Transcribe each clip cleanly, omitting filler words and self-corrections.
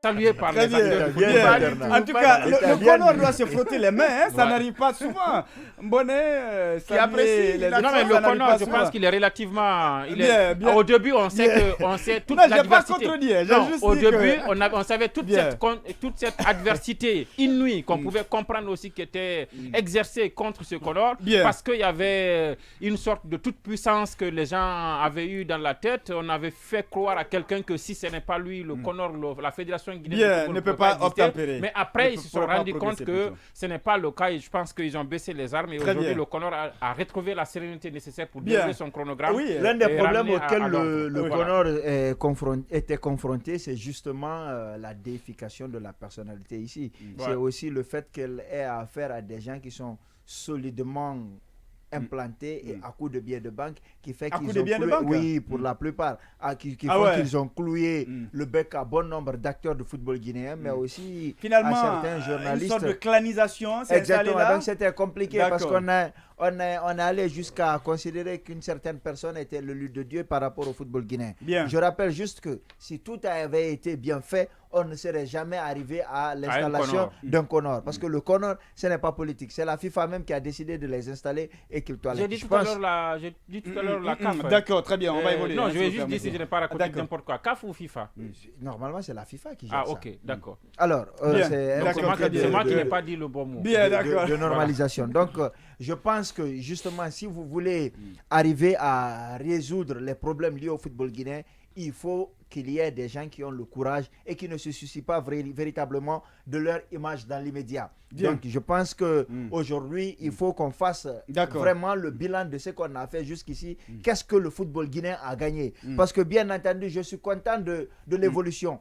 salué par Très les acteurs du bien. football. En tout cas, le Conor doit se frotter les mains, hein, ça n'arrive pas souvent. Bonnet, Qui apprécie les la- Non, mais actions, le ça n'arrive Conor, pas je souvent. pense qu'il est relativement. Bien. Au début, on sait toute Non, je n'ai pas l'adversité. contredit, j'ai Non, juste au dit début, que- on savait toute Bien. cette adversité inouïe qu'on pouvait comprendre aussi qui était exercée contre ce Conor. Bien. Parce qu'il y avait une sorte de toute puissance que les gens avaient eu dans la tête. On avait fait croire à quelqu'un que si ce n'est pas lui, le Conor, la fédération guinéenne Bien, de football ne peut pouvait pas exister. obtempérer. Mais après, Ne ils se sont pourrait pas rendus compte progresser que plutôt. ce n'est pas le cas. Et je pense qu'ils ont baissé les armes. Et Très aujourd'hui, bien. le Conor a retrouvé la sérénité nécessaire pour Bien. dérouler son chronogramme. Oui, L'un des et problèmes ramener à auxquels l'ordre. le Oui, Conor était confronté, c'est justement la déification de la personnalité ici. C'est Ouais. aussi le fait qu'elle ait affaire à des gens qui sont solidement implantés et à coups de billets de banque qui fait À qu'ils coups de ont billets de cloué- banque? oui, pour la plupart, qui Ah font ouais. qu'ils ont cloué Mm. le bec à bon nombre d'acteurs de football guinéen, mais aussi Finalement, à certains une journalistes. sorte de clanisation s'est installée Exactement, là. donc c'était compliqué parce D'accord. qu'on est allé jusqu'à considérer qu'une certaine personne était le lut de Dieu par rapport au football guinéen. Bien. Je rappelle juste que si tout avait été bien fait, on ne serait jamais arrivé à l'installation Conor. d'un Conor. Parce que le Conor, ce n'est pas politique. C'est la FIFA même qui a décidé de les installer et qu'ils toilettent. J'ai dit tout à l'heure la CAF. D'accord, très bien, on va évoluer. Non, hein, je si vais vous juste dire si permettez. je n'ai pas raconté D'accord. n'importe quoi. CAF ou FIFA? Normalement, c'est la FIFA qui gère Ah, ça. ok, d'accord. Alors, Bien. c'est un Donc, c'est D'accord, moi, très c'est moi qui bien. n'ai pas dit le bon mot. Bien, d'accord. de normalisation. Donc, je pense que justement, si vous voulez arriver à résoudre les problèmes liés au football guinéen, il faut qu'il y ait des gens qui ont le courage et qui ne se soucient pas véritablement de leur image dans l'immédiat. Bien. Donc, je pense que aujourd'hui, il faut qu'on fasse D'accord. vraiment le bilan de ce qu'on a fait jusqu'ici. Qu'est-ce que le football guinéen a gagné? Parce que bien entendu, je suis content de l'évolution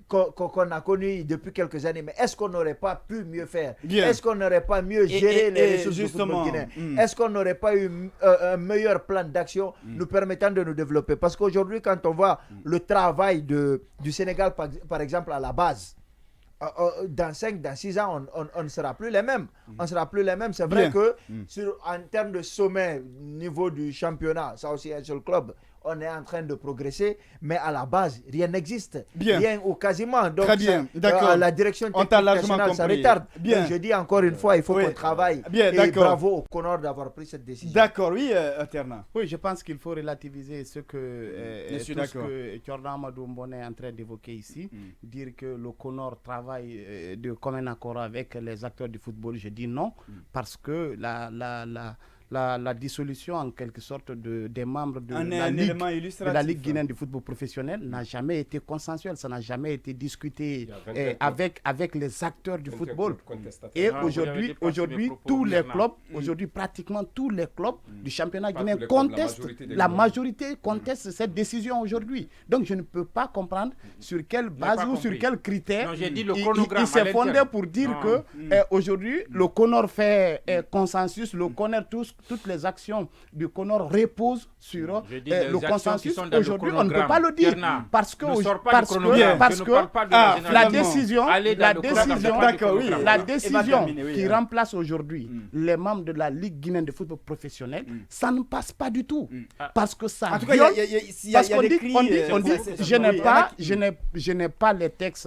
qu'on a connue depuis quelques années. Mais est-ce qu'on n'aurait pas pu mieux faire? Bien. Est-ce qu'on n'aurait pas mieux géré les ressources du justement, football guinéen? Est-ce qu'on n'aurait pas eu un meilleur plan d'action nous permettant de nous développer? Parce qu'aujourd'hui, quand on voit le travail du Sénégal, par exemple, à la base, dans 5, dans 6 ans, on ne sera plus les mêmes. On ne sera plus les mêmes. C'est vrai Bien. que en termes de sommet, niveau du championnat, ça aussi un seul club, on est en train de progresser, mais à la base, rien n'existe. Bien. Rien ou quasiment. Donc, Très bien, ça, d'accord. la direction On t'a technique largement nationale, ça compris. retarde. Bien. Donc, je dis encore une fois, il faut Oui. qu'on travaille. Bien, et d'accord. bravo au Conor d'avoir pris cette décision. D'accord, oui, Terna. Oui, je pense qu'il faut relativiser ce que, Je suis tout ce d'accord. que Jordan Amadou Mbone est en train d'évoquer ici. Dire que le Conor travaille de commun accord avec les acteurs du football, je dis non, parce que la dissolution en quelque sorte des membres de Un la élément Ligue, de illustratif. la Ligue guinéenne du football professionnel n'a jamais été consensuel, ça n'a jamais été discuté avec les acteurs du football. Et Ah, vous avez aujourd'hui, dépassé mes propos, tous les Bernard. clubs, aujourd'hui pratiquement tous les clubs du championnat Pas guinéen tous les clubs, la contestent, majorité des la clubs. majorité conteste cette décision aujourd'hui. Donc je ne peux pas comprendre sur quelle base pas ou sur compris. quel critère Non, j'ai dit le il chronogramme s'est à fondé l'interne. pour dire Non. que aujourd'hui le Conor fait consensus, le Conor toutes les actions du Conor reposent sur Je dis les le actions consensus. qui sont dans le Aujourd'hui on ne peut chronogramme. pas le dire Bernard, parce que ne sors pas parce du que chronogramme. parce Je ne que parle pas de Ah, la la finalement. décision, Allez dans la le chronogramme, décision, je parle du D'accord, oui. chronogramme. la Et va décision terminer, oui, qui hein. remplace aujourd'hui les membres de la Ligue guinéenne de football professionnel, ça ne passe pas du tout. Parce que ça En tout cas, viole- il y a parce qu'on des dit, cris, on dit, c'est- je n'ai oui, pas, il y en a qui- je n'ai pas les textes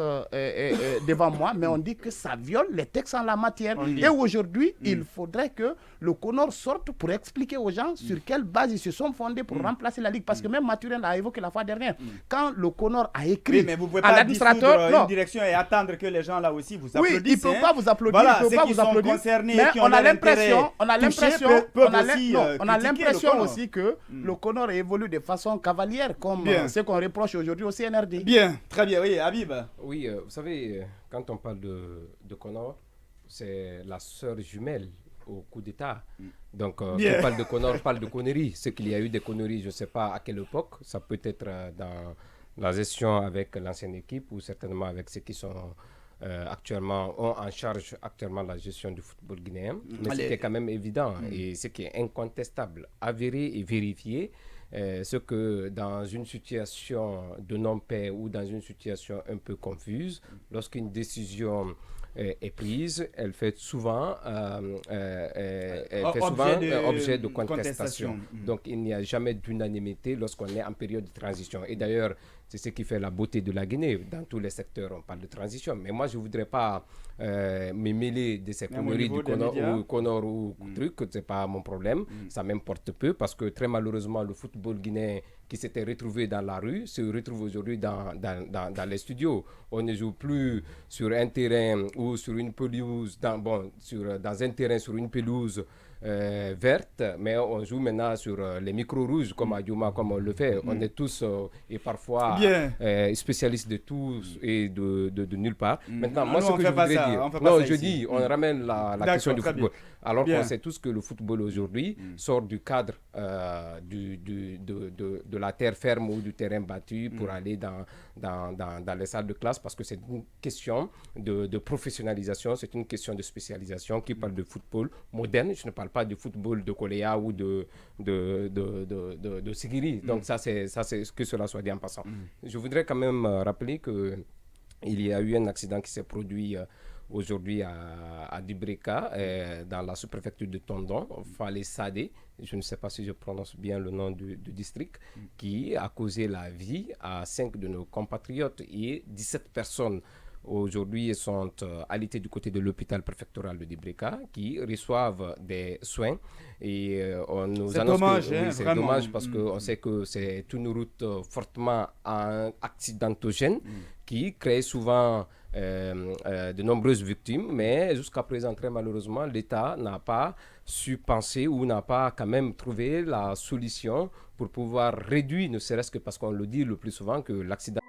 devant moi, mais on dit que ça viole les textes en la matière. On dit. Et aujourd'hui, il faudrait que le Conor sorte pour expliquer aux gens sur quelle base ils se sont fondés pour remplacer la Ligue. Parce que même Mathurin l'a évoqué la fois dernière. Quand le Conor a écrit Oui, mais vous pouvez à pas l'administrateur, dissoudre non. une direction et attendre que les gens là aussi vous Oui, applaudissent. il ne peut hein. pas vous applaudir, Voilà, il ne peut ceux pas qui vous sont applaudir. concernés, Mais qui ont on a leur l'impression, intérêt touché, peuvent aussi, on a critiquer le l'impression Conor. aussi que le Conor évolue de façon cavalière, comme Bien. ce qu'on reproche aujourd'hui au CNRD. Bien, très bien, oui, Habib. Oui, vous savez, quand on parle de Conor, c'est la sœur jumelle au coup d'État. Donc, Bien. qui parle de Conor, parle de conneries. C'est qu'il y a eu des conneries, je ne sais pas à quelle époque. Ça peut être dans la gestion avec l'ancienne équipe ou certainement avec ceux qui sont ont en charge actuellement la gestion du football guinéen. Mais ce qui est quand même évident et ce qui est incontestable, avéré et vérifié, ce que dans une situation de non-paix ou dans une situation un peu confuse, lorsqu'une décision est prise, elle fait souvent, objet de contestation. Donc il n'y a jamais d'unanimité lorsqu'on est en période de transition. Et d'ailleurs, c'est ce qui fait la beauté de la Guinée. Dans tous les secteurs, on parle de transition. Mais moi, je ne voudrais pas me mêler de ces conneries du Conor ou truc. Ce n'est pas mon problème. Ça m'importe peu parce que très malheureusement, le football guinéen qui s'était retrouvé dans la rue se retrouve aujourd'hui dans les studios. On ne joue plus sur un terrain ou sur une pelouse, dans un terrain sur une pelouse verte, mais on joue maintenant sur les micros rouges comme à Yuma, comme on le fait. On est tous et parfois spécialistes de tous et de nulle part. Maintenant, moi, ce que je voudrais dire, on ramène la question du football. Alors qu'on sait tous que le football aujourd'hui sort du cadre de la terre ferme ou du terrain battu pour aller dans les salles de classe, parce que c'est une question de professionnalisation, c'est une question de spécialisation qui parle de football moderne. Je ne parle pas du football de Koléa ou de Sigiri. Donc ça c'est que cela soit dit en passant. Je voudrais quand même rappeler que il y a eu un accident qui s'est produit aujourd'hui à Dubreka, dans la sous-préfecture de Tondon, Fallait Sadé, je ne sais pas si je prononce bien le nom du district, qui a causé la vie à 5 de nos compatriotes et 17 personnes. Aujourd'hui, sont alitées du côté de l'hôpital préfectoral de Dubreka, qui reçoivent des soins. Et on nous annonce dommage, que c'est dommage parce qu'on sait que c'est une route fortement accidentogène qui crée souvent de nombreuses victimes. Mais jusqu'à présent, très malheureusement, l'État n'a pas su penser ou n'a pas quand même trouvé la solution pour pouvoir réduire, ne serait-ce que parce qu'on le dit le plus souvent, que l'accident